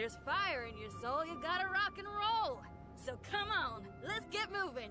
there's fire in your soul, you gotta rock and roll. So come on, let's get moving.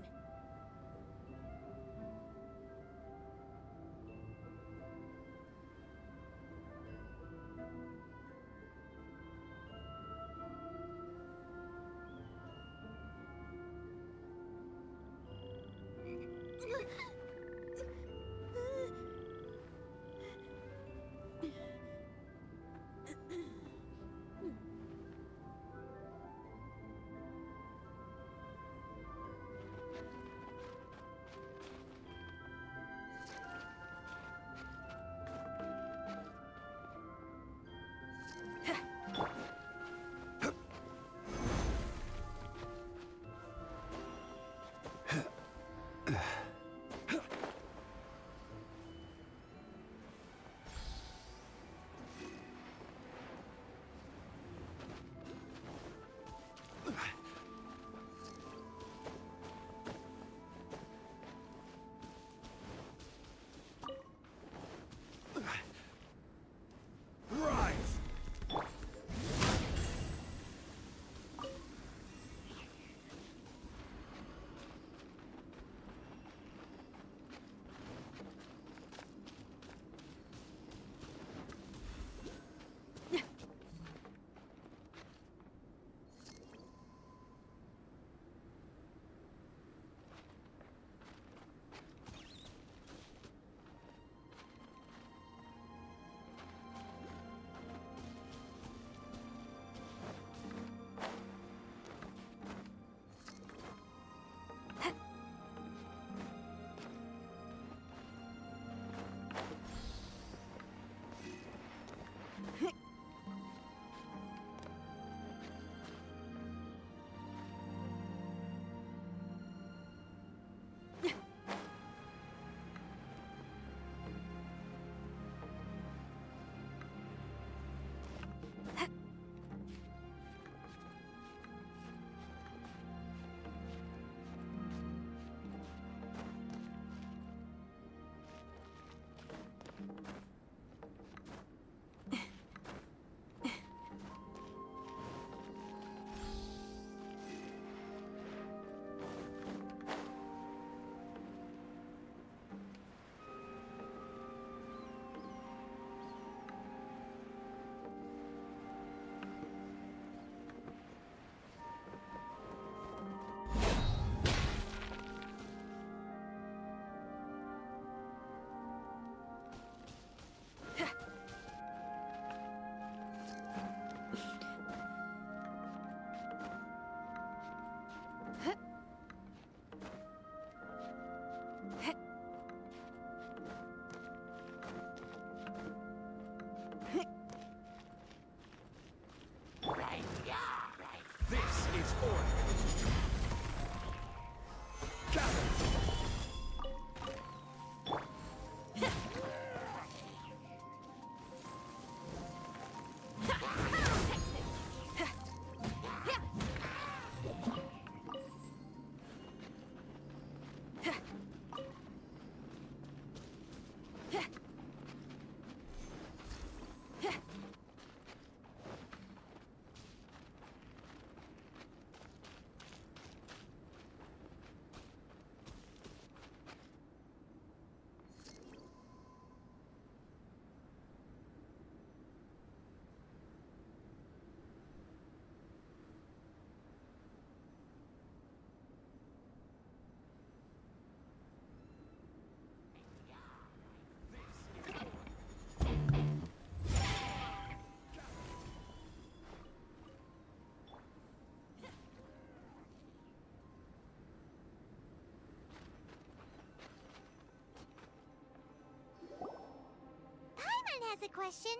Has a question.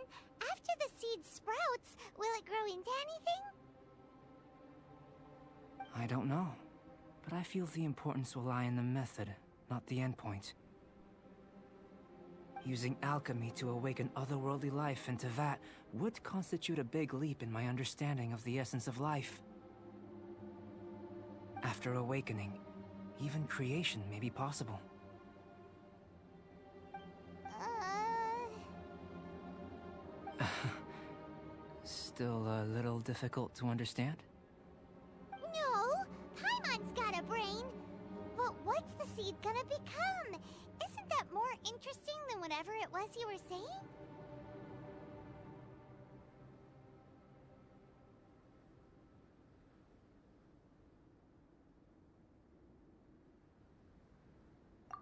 After the seed sprouts, will it grow into anything? I don't know, but I feel the importance will lie in the method, not the endpoint. Using alchemy to awaken otherworldly life into that would constitute a big leap in my understanding of the essence of life. After awakening, even creation may be possible. still a little difficult to understand? No, Paimon's got a brain. But what's the seed gonna become? Isn't that more interesting than whatever it was you were saying?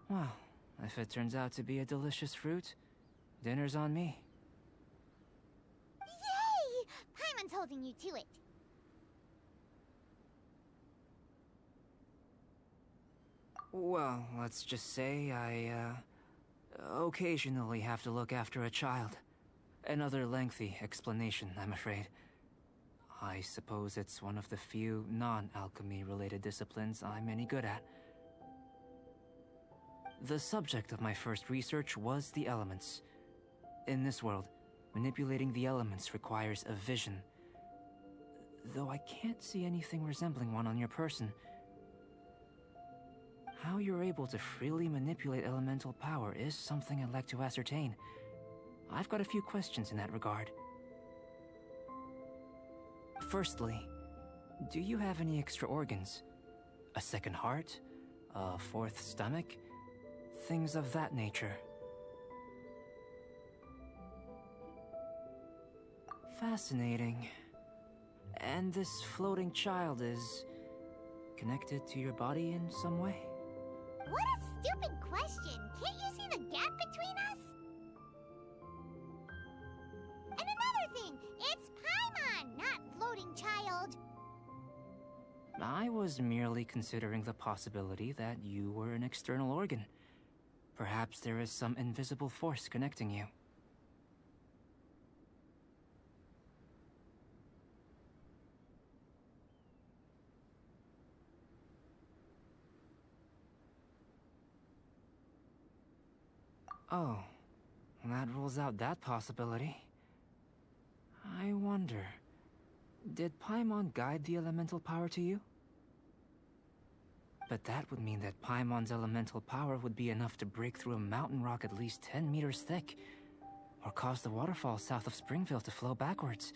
Well, if it turns out to be a delicious fruit, dinner's on me. Yay! Paimon's holding you to it. Well, let's just say I, occasionally have to look after a child. Another lengthy explanation, I'm afraid. I suppose it's one of the few non-alchemy related disciplines I'm any good at. The subject of my first research was the elements. In this world, manipulating the elements requires a vision. Though I can't see anything resembling one on your person. How you're able to freely manipulate elemental power is something I'd like to ascertain. I've got a few questions in that regard. Firstly, do you have any extra organs? A second heart? A fourth stomach? Things of that nature. Fascinating. And this floating child is connected to your body in some way? What a stupid question! Can't you see the gap between us? And another thing, it's Paimon, not floating child. I was merely considering the possibility that you were an external organ. Perhaps there is some invisible force connecting you. Oh, that rules out that possibility. I wonder, did Paimon guide the elemental power to you? But that would mean that Paimon's elemental power would be enough to break through a mountain rock at least 10 meters thick, or cause the waterfall south of Springville to flow backwards.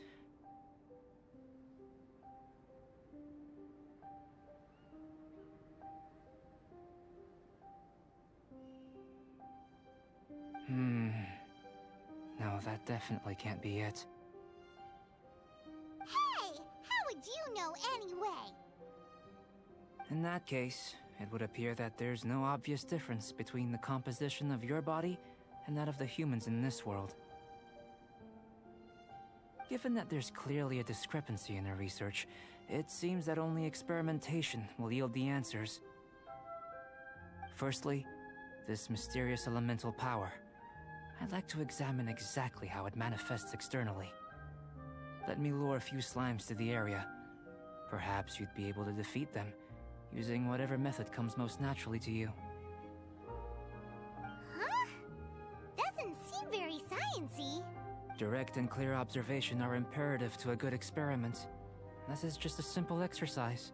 No, that definitely can't be it. Hey! How would you know anyway? In that case, it would appear that there's no obvious difference between the composition of your body and that of the humans in this world. Given that there's clearly a discrepancy in our research, it seems that only experimentation will yield the answers. Firstly, this mysterious elemental power. I'd like to examine exactly how it manifests externally. Let me lure a few slimes to the area. Perhaps you'd be able to defeat them, using whatever method comes most naturally to you. Huh? Doesn't seem very sciencey. Direct and clear observation are imperative to a good experiment. This is just a simple exercise.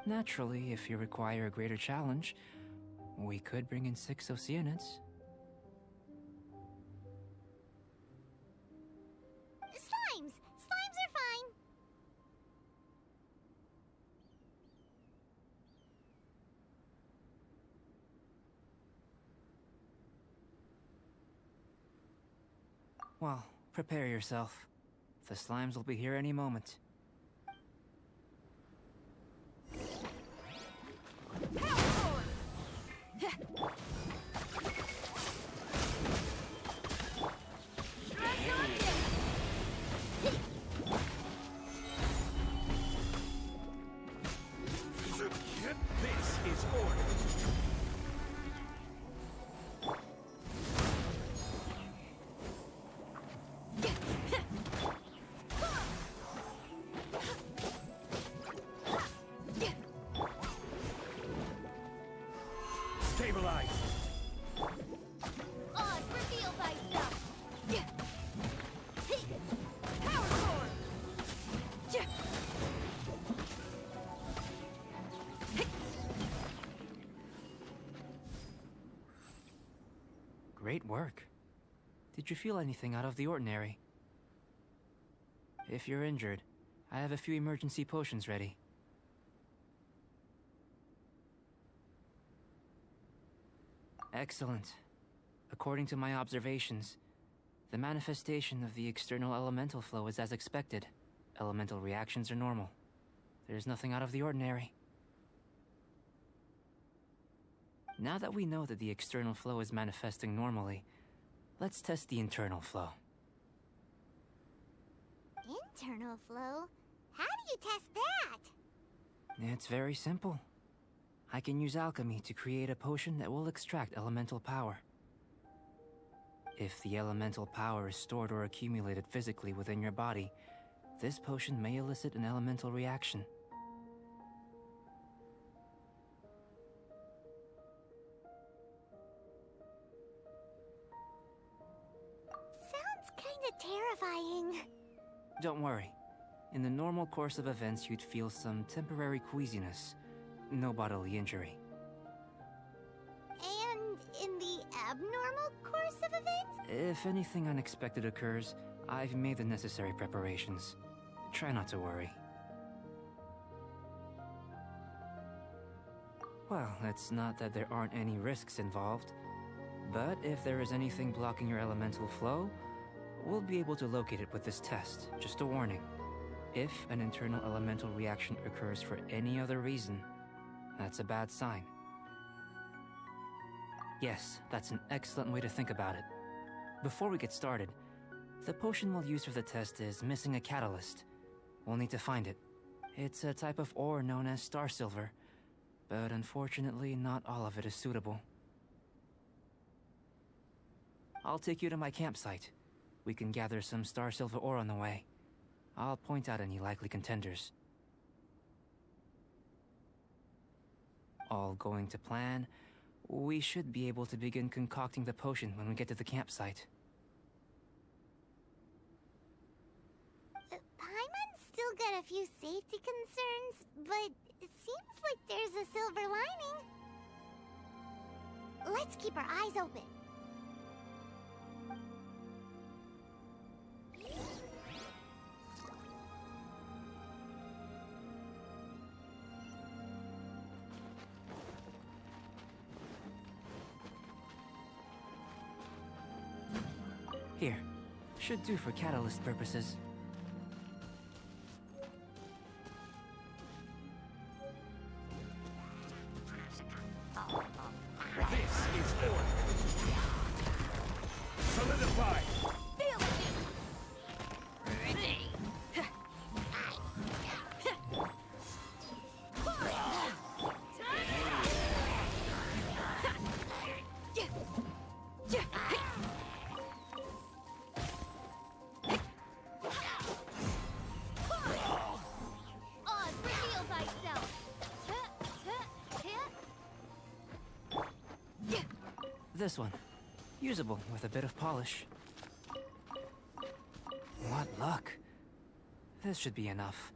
Naturally, if you require a greater challenge, we could bring in 6 Oceanids. Slimes! Slimes are fine. Well, prepare yourself. The slimes will be here any moment. This is order. Stabilize. Oz, reveal thyself! Power sword! Great work. Did you feel anything out of the ordinary? If you're injured, I have a few emergency potions ready. Excellent. According to my observations, the manifestation of the external elemental flow is as expected. Elemental reactions are normal. There's nothing out of the ordinary. Now that we know that the external flow is manifesting normally, let's test the internal flow. Internal flow? How do you test that? It's very simple. I can use alchemy to create a potion that will extract elemental power. If the elemental power is stored or accumulated physically within your body, this potion may elicit an elemental reaction. Sounds kinda terrifying. Don't worry. In the normal course of events, you'd feel some temporary queasiness. No bodily injury. And in the abnormal course of events? If anything unexpected occurs, I've made the necessary preparations. Try not to worry. Well, it's not that there aren't any risks involved, but if there is anything blocking your elemental flow, we'll be able to locate it with this test. Just a warning. If an internal elemental reaction occurs for any other reason, that's a bad sign. Yes, that's an excellent way to think about it. Before we get started, the potion we'll use for the test is missing a catalyst. We'll need to find it. It's a type of ore known as star silver, but unfortunately not all of it is suitable. I'll take you to my campsite. We can gather some star silver ore on the way. I'll point out any likely contenders. All going to plan, we should be able to begin concocting the potion when we get to the campsite. Paimon's still got a few safety concerns, but it seems like there's a silver lining. Let's keep our eyes open. Here. Should do for catalyst purposes. This is order. Solidify. This one. Usable with a bit of polish. What luck. This should be enough.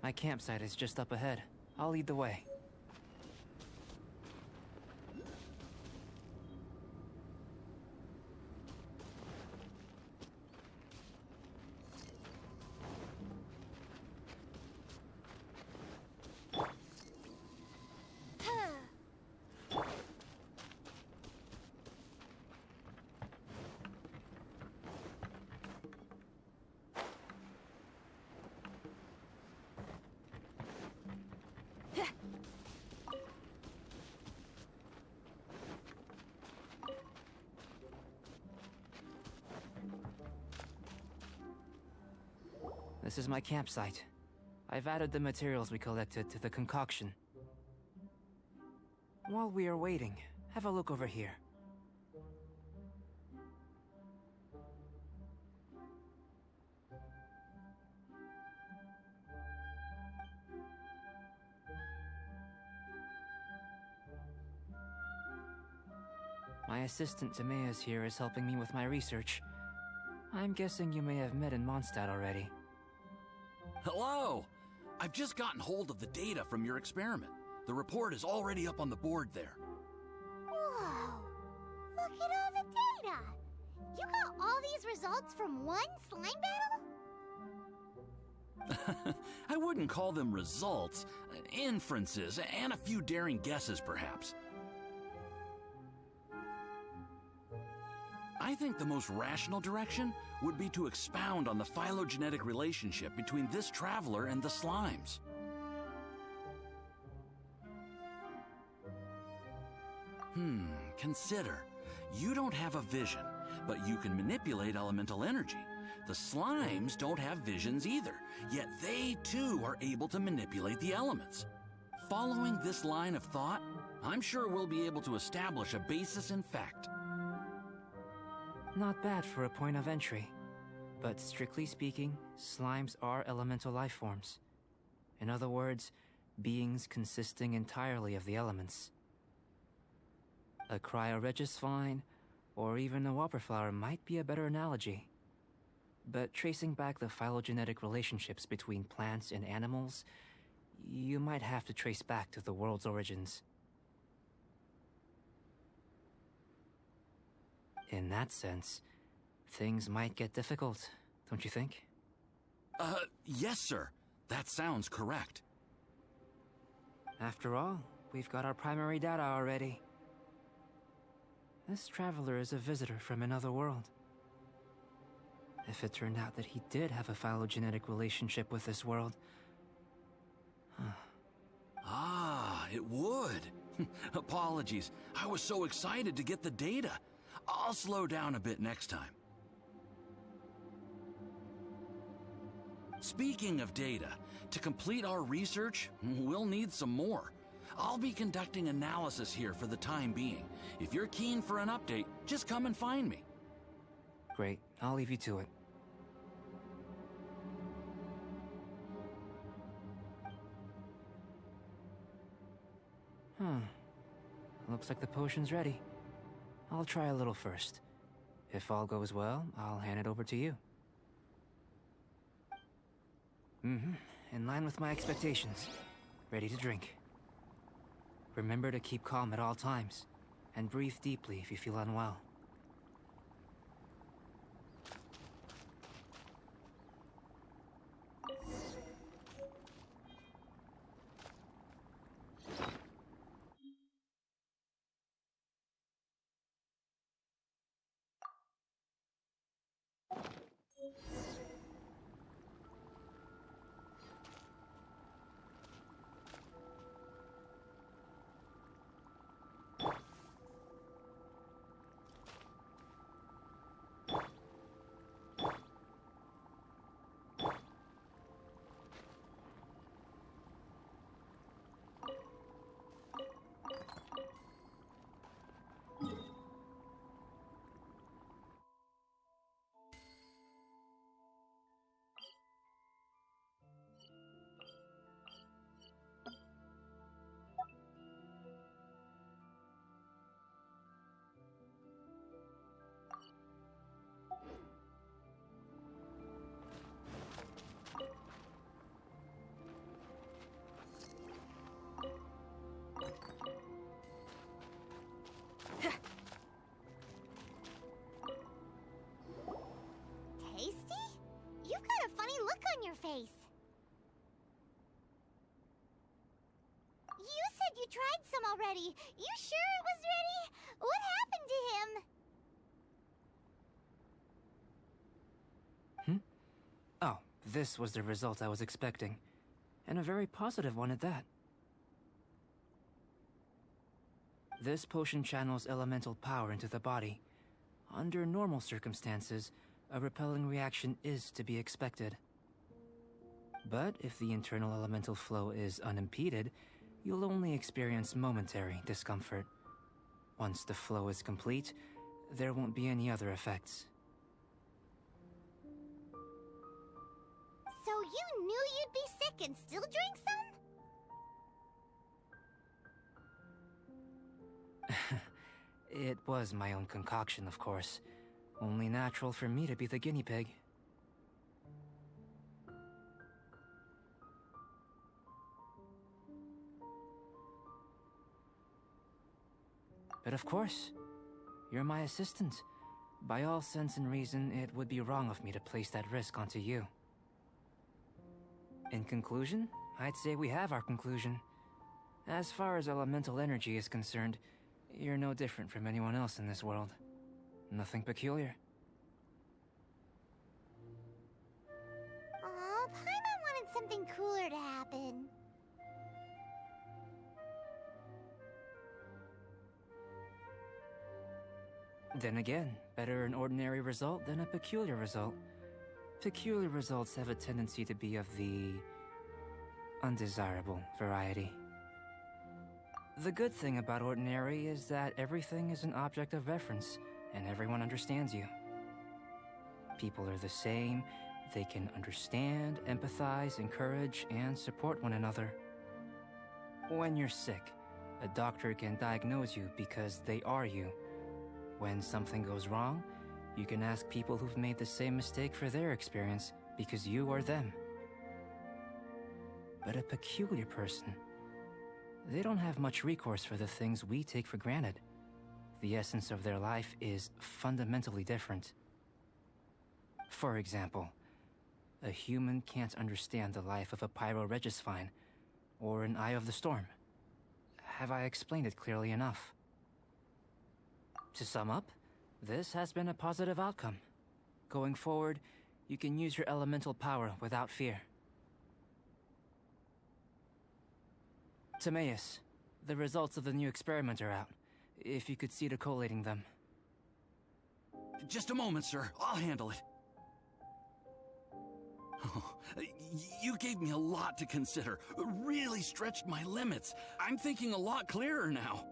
My campsite is just up ahead. I'll lead the way. This is my campsite. I've added the materials we collected to the concoction. While we are waiting, have a look over here. My assistant Timaeus here is helping me with my research. I'm guessing you may have met in Mondstadt already. Hello! I've just gotten hold of the data from your experiment. The report is already up on the board there. Whoa! Look at all the data! You got all these results from one slime battle? I wouldn't call them results, inferences, and a few daring guesses, perhaps. I think the most rational direction would be to expound on the phylogenetic relationship between this traveler and the slimes. Consider. You don't have a vision, but you can manipulate elemental energy. The slimes don't have visions either, yet they too are able to manipulate the elements. Following this line of thought, I'm sure we'll be able to establish a basis in fact. Not bad for a point of entry. But strictly speaking, slimes are elemental life forms. In other words, beings consisting entirely of the elements. A cryoregisvine, or even a whopperflower might be a better analogy. But tracing back the phylogenetic relationships between plants and animals, you might have to trace back to the world's origins. In that sense, things might get difficult, don't you think? Yes, sir. That sounds correct. After all, we've got our primary data already. This traveler is a visitor from another world. If it turned out that he did have a phylogenetic relationship with this world... It would. Apologies. I was so excited to get the data. I'll slow down a bit next time. Speaking of data, to complete our research, we'll need some more. I'll be conducting analysis here for the time being. If you're keen for an update, just come and find me. Great, I'll leave you to it. Looks like the potion's ready. I'll try a little first. If all goes well, I'll hand it over to you. In line with my expectations. Ready to drink. Remember to keep calm at all times, and breathe deeply if you feel unwell. Face. You said you tried some already. You sure it was ready? What happened to him? Oh, this was the result I was expecting. And a very positive one at that. This potion channels elemental power into the body. Under normal circumstances, a repelling reaction is to be expected. But if the internal elemental flow is unimpeded, you'll only experience momentary discomfort. Once the flow is complete, there won't be any other effects. So you knew you'd be sick and still drink some? It was my own concoction, of course. Only natural for me to be the guinea pig. But of course, you're my assistant. By all sense and reason, it would be wrong of me to place that risk onto you. In conclusion, I'd say we have our conclusion. As far as elemental energy is concerned, you're no different from anyone else in this world. Nothing peculiar. Aw, Paimon wanted something cooler to happen. Then again, better an ordinary result than a peculiar result. Peculiar results have a tendency to be of the undesirable variety. The good thing about ordinary is that everything is an object of reference, and everyone understands you. People are the same, they can understand, empathize, encourage, and support one another. When you're sick, a doctor can diagnose you because they are you. When something goes wrong, you can ask people who've made the same mistake for their experience because you are them. But a peculiar person, they don't have much recourse for the things we take for granted. The essence of their life is fundamentally different. For example, a human can't understand the life of a pyro-regisvine or an Eye of the Storm. Have I explained it clearly enough? To sum up, this has been a positive outcome. Going forward, you can use your elemental power without fear. Timaeus, the results of the new experiment are out. If you could see to collating them. Just a moment, sir. I'll handle it. Oh, you gave me a lot to consider. Really stretched my limits. I'm thinking a lot clearer now.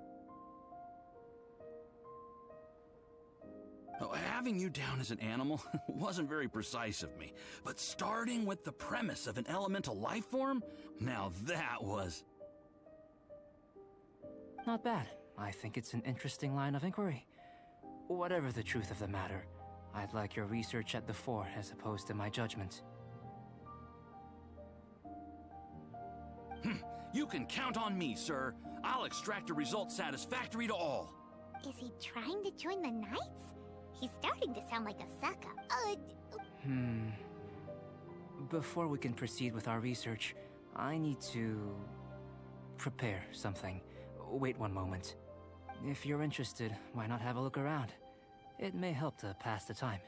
Oh, having you down as an animal wasn't very precise of me, but starting with the premise of an elemental life form, now that was... Not bad. I think it's an interesting line of inquiry. Whatever the truth of the matter, I'd like your research at the fore as opposed to my judgment. You can count on me, sir. I'll extract a result satisfactory to all. Is he trying to join the Knights? He's starting to sound like a sucker. Before we can proceed with our research, I need to... prepare something. Wait one moment. If you're interested, why not have a look around? It may help to pass the time.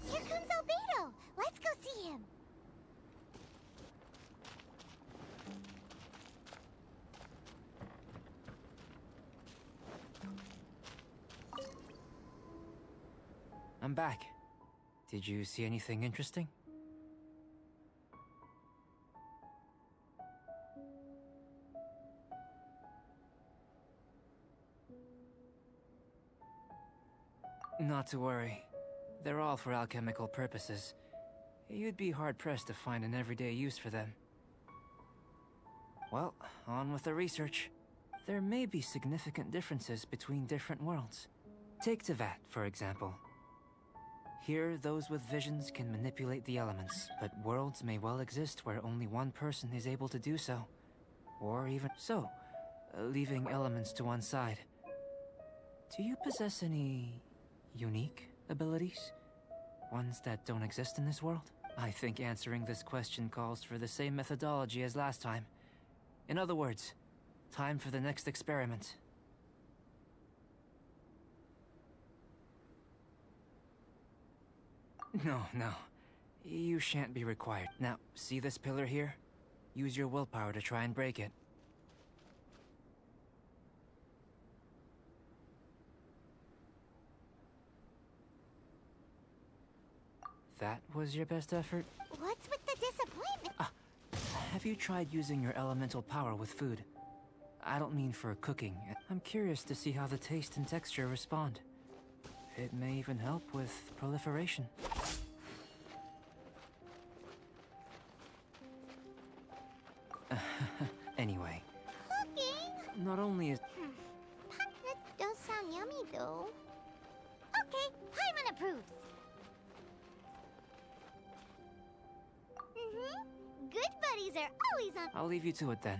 Here comes Albedo! Let's go see him! I'm back. Did you see anything interesting? Not to worry. They're all for alchemical purposes. You'd be hard-pressed to find an everyday use for them. Well, on with the research. There may be significant differences between different worlds. Take Tevat, for example. Here, those with visions can manipulate the elements, but worlds may well exist where only one person is able to do so. Or even so, leaving elements to one side. Do you possess any... unique abilities? Ones that don't exist in this world? I think answering this question calls for the same methodology as last time. In other words, time for the next experiment. No. You shan't be required. Now, see this pillar here? Use your willpower to try and break it. That was your best effort? What's with the disappointment? Have you tried using your elemental power with food? I don't mean for cooking. I'm curious to see how the taste and texture respond. It may even help with proliferation. Anyway. Cooking? Not only is... That does sound yummy, though. Okay, Paimon approves. Good buddies are always on... I'll leave you to it then.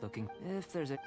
Looking... if there's a... Paimon...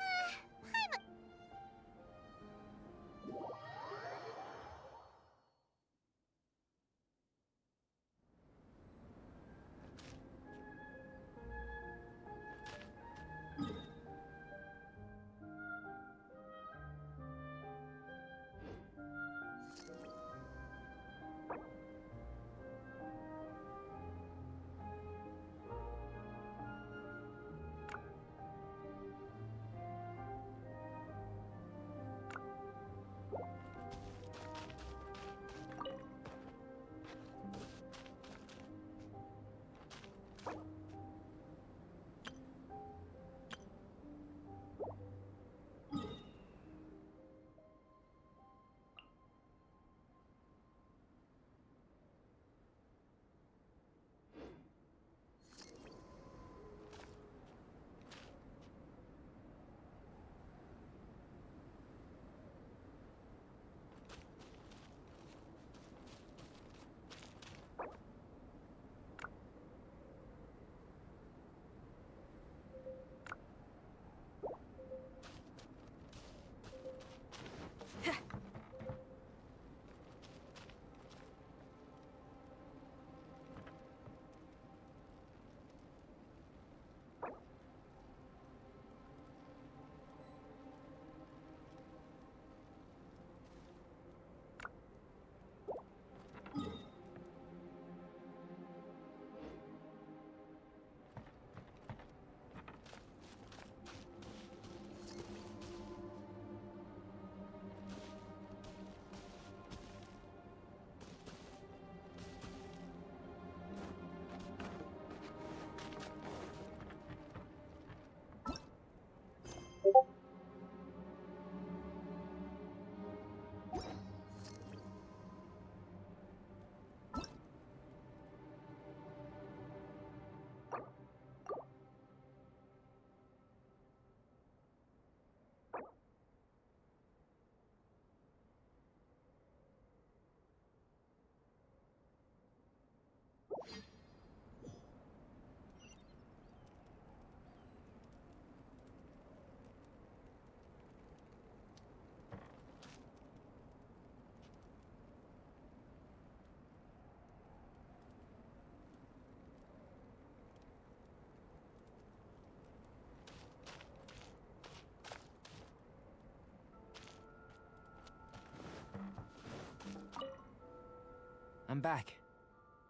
I'm back.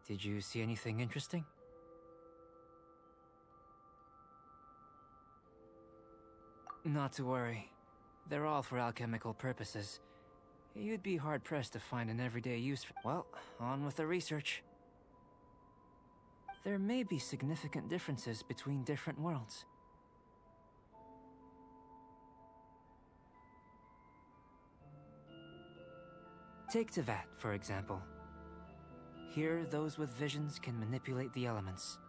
Did you see anything interesting? Not to worry. They're all for alchemical purposes. You'd be hard-pressed to find an everyday use for... Well, on with the research. There may be significant differences between different worlds. Take Tevat, for example. Here, those with visions can manipulate the elements.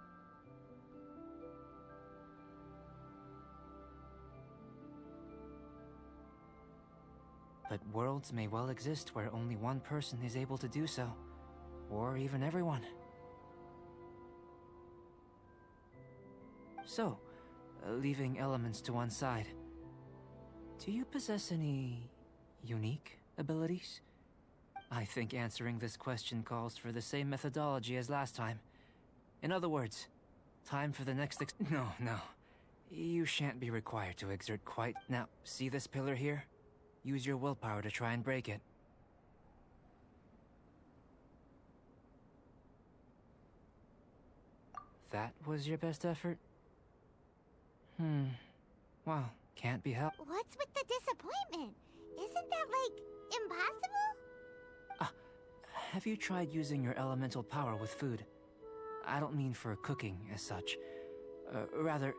But worlds may well exist where only one person is able to do so. Or even everyone. So, leaving elements to one side, do you possess any unique abilities? I think answering this question calls for the same methodology as last time. In other words, time for the next No. You shan't be required to exert quite... Now, see this pillar here? Use your willpower to try and break it. That was your best effort? Well, can't be helped. What's with the disappointment? Isn't that, like, impossible? Have you tried using your elemental power with food? I don't mean for cooking as such. Rather,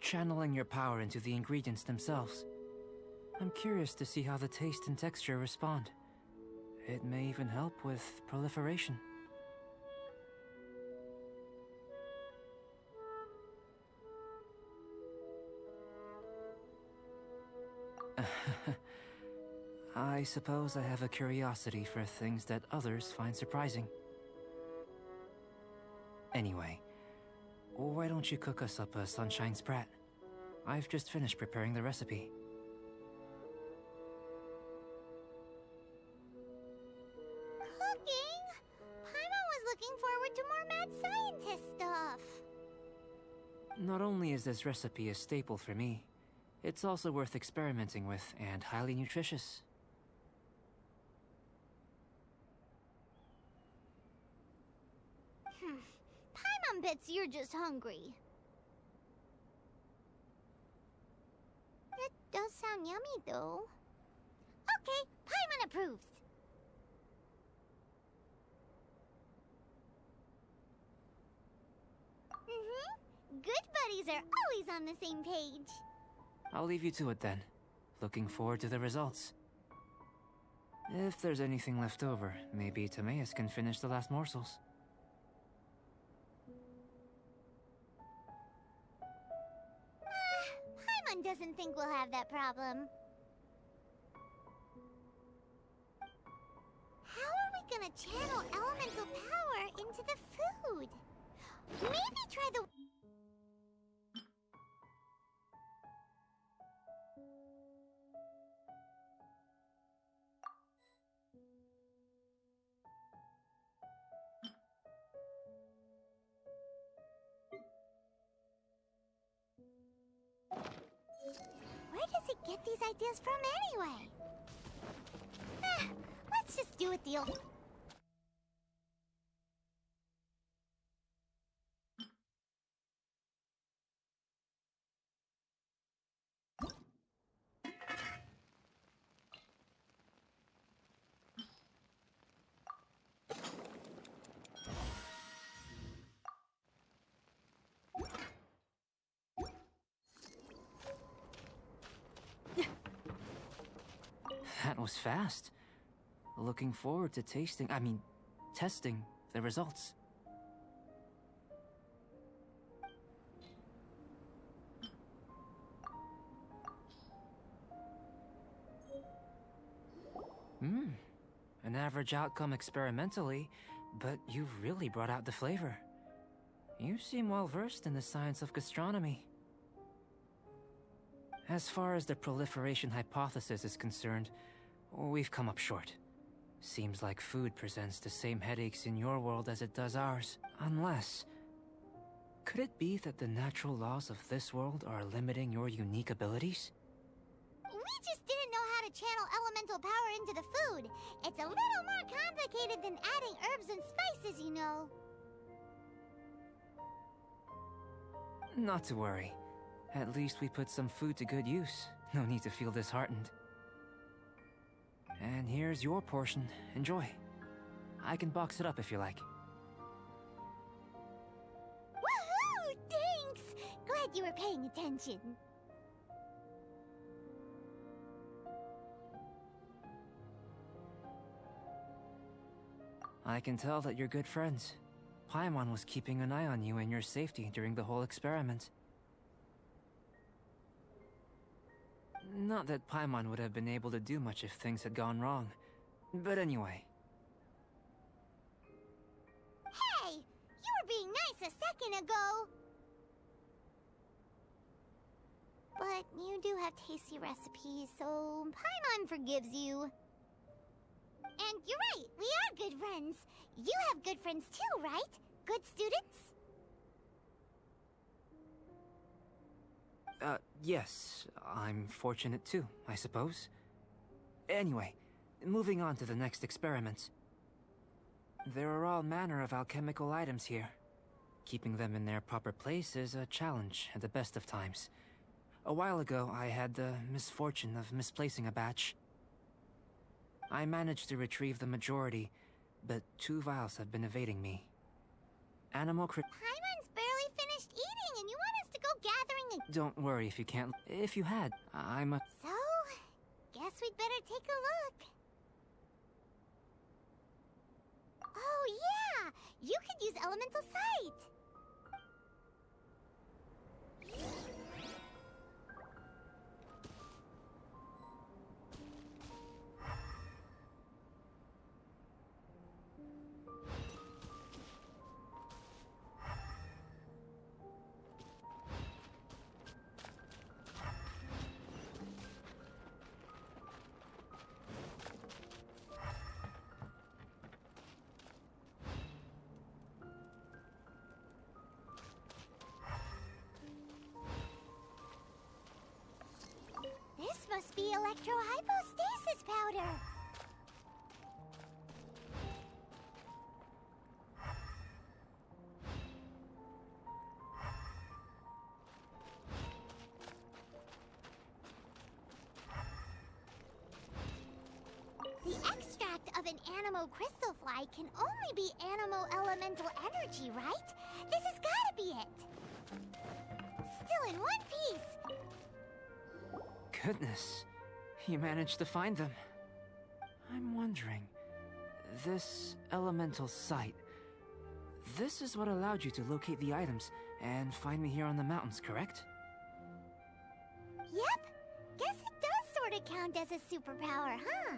channeling your power into the ingredients themselves. I'm curious to see how the taste and texture respond. It may even help with proliferation. I suppose I have a curiosity for things that others find surprising. Anyway, why don't you cook us up a sunshine sprat? I've just finished preparing the recipe. Cooking? Paimon was looking forward to more mad scientist stuff. Not only is this recipe a staple for me, it's also worth experimenting with and highly nutritious. Paimon bets you're just hungry. It does sound yummy, though. Okay, Paimon approves. Good buddies are always on the same page. I'll leave you to it then. Looking forward to the results. If there's anything left over, maybe Timaeus can finish the last morsels. Paimon doesn't think we'll have that problem. How are we gonna channel elemental power into the food? Maybe try the... Where does he get these ideas from anyway? Let's just do it the old... That was fast. Looking forward to testing the results. An average outcome experimentally, but you've really brought out the flavor. You seem well versed in the science of gastronomy. As far as the proliferation hypothesis is concerned, we've come up short. Seems like food presents the same headaches in your world as it does ours. Unless... could it be that the natural laws of this world are limiting your unique abilities? We just didn't know how to channel elemental power into the food. It's a little more complicated than adding herbs and spices, you know. Not to worry. At least we put some food to good use. No need to feel disheartened. And here's your portion. Enjoy. I can box it up if you like. Woohoo! Thanks! Glad you were paying attention. I can tell that you're good friends. Paimon was keeping an eye on you and your safety during the whole experiment. Not that Paimon would have been able to do much if things had gone wrong. But anyway. Hey! You were being nice a second ago! But you do have tasty recipes, so Paimon forgives you. And you're right, we are good friends. You have good friends too, right? Good students? Yes. I'm fortunate too, I suppose. Anyway, moving on to the next experiments. There are all manner of alchemical items here. Keeping them in their proper place is a challenge at the best of times. A while ago, I had the misfortune of misplacing a batch. I managed to retrieve the majority, but 2 vials have been evading me. Animal Paimon's barely finished eating and you want us to go gathering Don't worry if you can't. If you had, I'm a... So, guess we'd better take a look. Oh yeah! You could use elemental sight! This must be electrohypostasis powder. The extract of an animo crystal fly can only be animo elemental energy, right? This has gotta be it. Still in one piece. Goodness, you managed to find them. I'm wondering, this elemental sight, this is what allowed you to locate the items and find me here on the mountains, correct? Yep. Guess it does sort of count as a superpower, huh?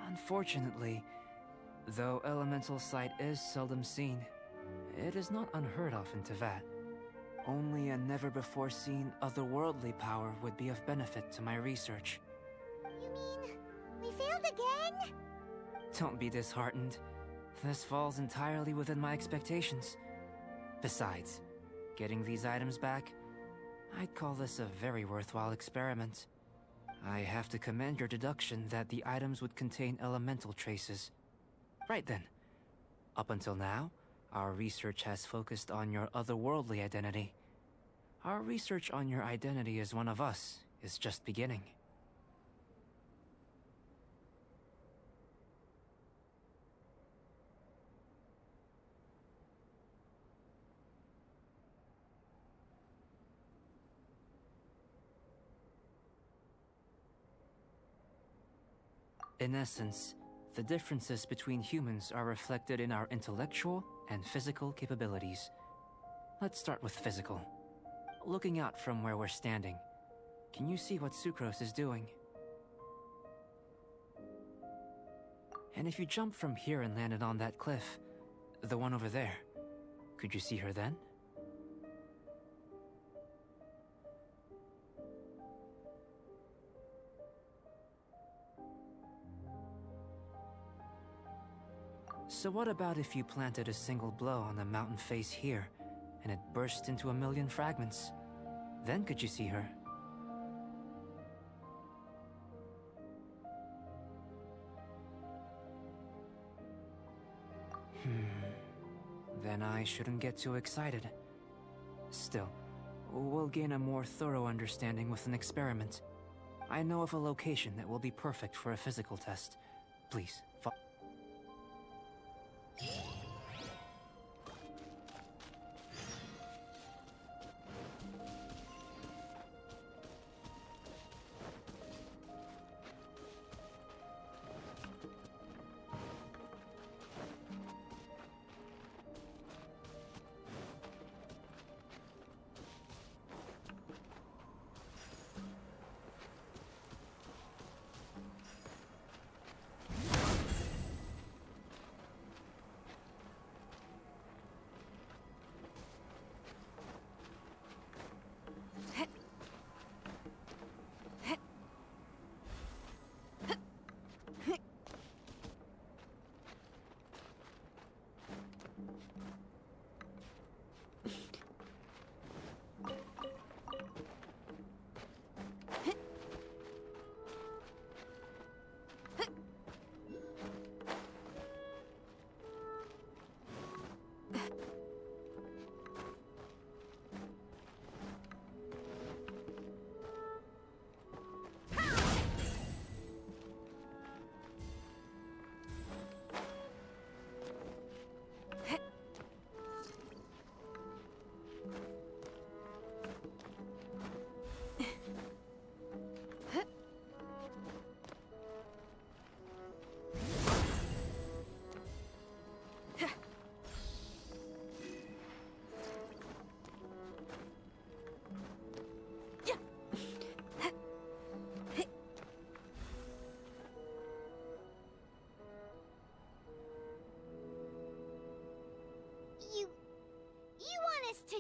Unfortunately, though elemental sight is seldom seen, it is not unheard of in Teyvat. Only a never-before-seen otherworldly power would be of benefit to my research. You mean, we failed again? Don't be disheartened. This falls entirely within my expectations. Besides, getting these items back, I'd call this a very worthwhile experiment. I have to commend your deduction that the items would contain elemental traces. Right then. Up until now, our research has focused on your otherworldly identity. Our research on your identity as one of us is just beginning. In essence, the differences between humans are reflected in our intellectual and physical capabilities. Let's start with physical. Looking out from where we're standing, can you see what Sucrose is doing? And if you jump from here and landed on that cliff, the one over there, could you see her then? So what about if you planted a single blow on the mountain face here, and it burst into a million fragments? Then could you see her? Then I shouldn't get too excited. Still, we'll gain a more thorough understanding with an experiment. I know of a location that will be perfect for a physical test. Please, follow.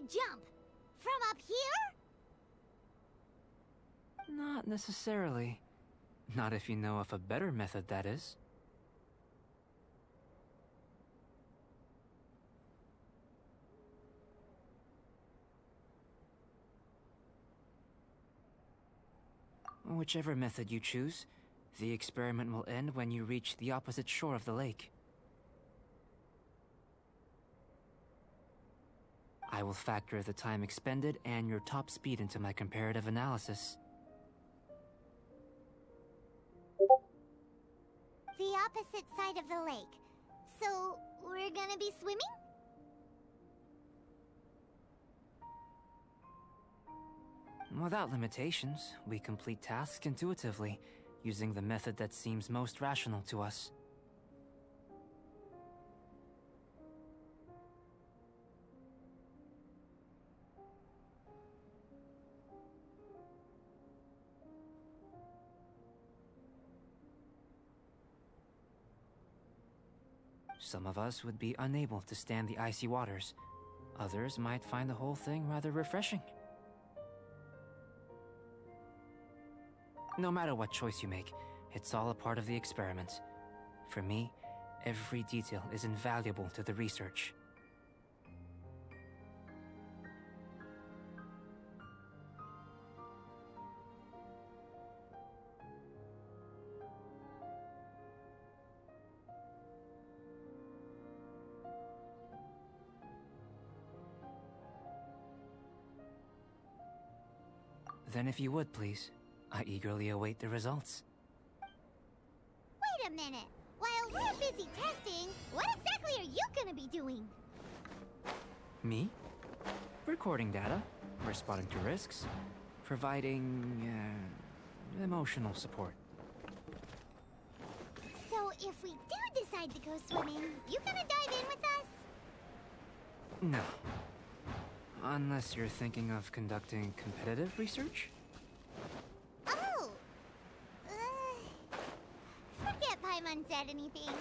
to jump? From up here? Not necessarily. Not if you know of a better method, that is. Whichever method you choose, the experiment will end when you reach the opposite shore of the lake. I will factor the time expended and your top speed into my comparative analysis. The opposite side of the lake. So, we're gonna be swimming? Without limitations, we complete tasks intuitively, using the method that seems most rational to us. Some of us would be unable to stand the icy waters. Others might find the whole thing rather refreshing. No matter what choice you make, it's all a part of the experiment. For me, every detail is invaluable to the research. Then if you would, please, I eagerly await the results. Wait a minute. While we're busy testing, what exactly are you gonna be doing? Me? Recording data, responding to risks, providing, emotional support. So if we do decide to go swimming, you gonna dive in with us? No. Unless you're thinking of conducting competitive research? Oh! Forget Paimon said anything.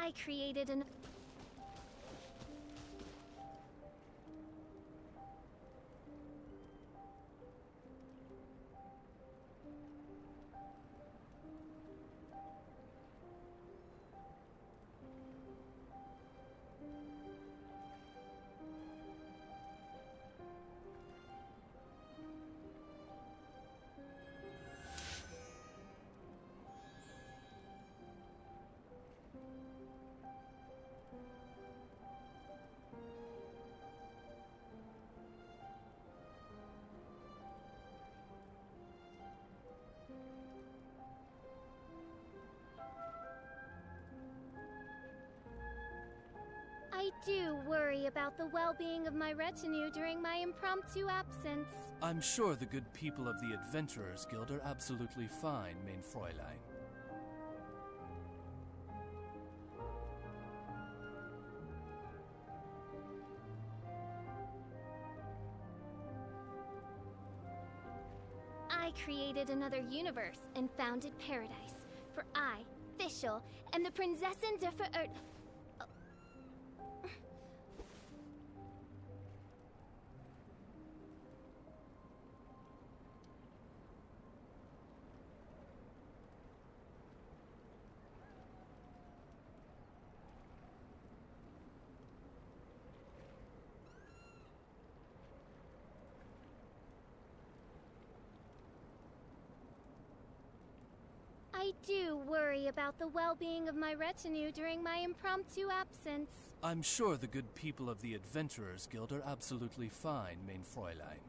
I created an... I do worry about the well-being of my retinue during my impromptu absence. I'm sure the good people of the Adventurers Guild are absolutely fine, mein Fräulein. I created another universe and founded paradise for I, Fischl, and the Prinzessin der Verirrt... I do worry about the well-being of my retinue during my impromptu absence. I'm sure the good people of the Adventurers Guild are absolutely fine, mein Fräulein.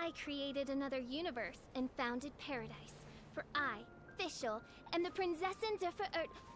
I created another universe and founded paradise. For I, Fischl, am the Prinzessin der Verirrten.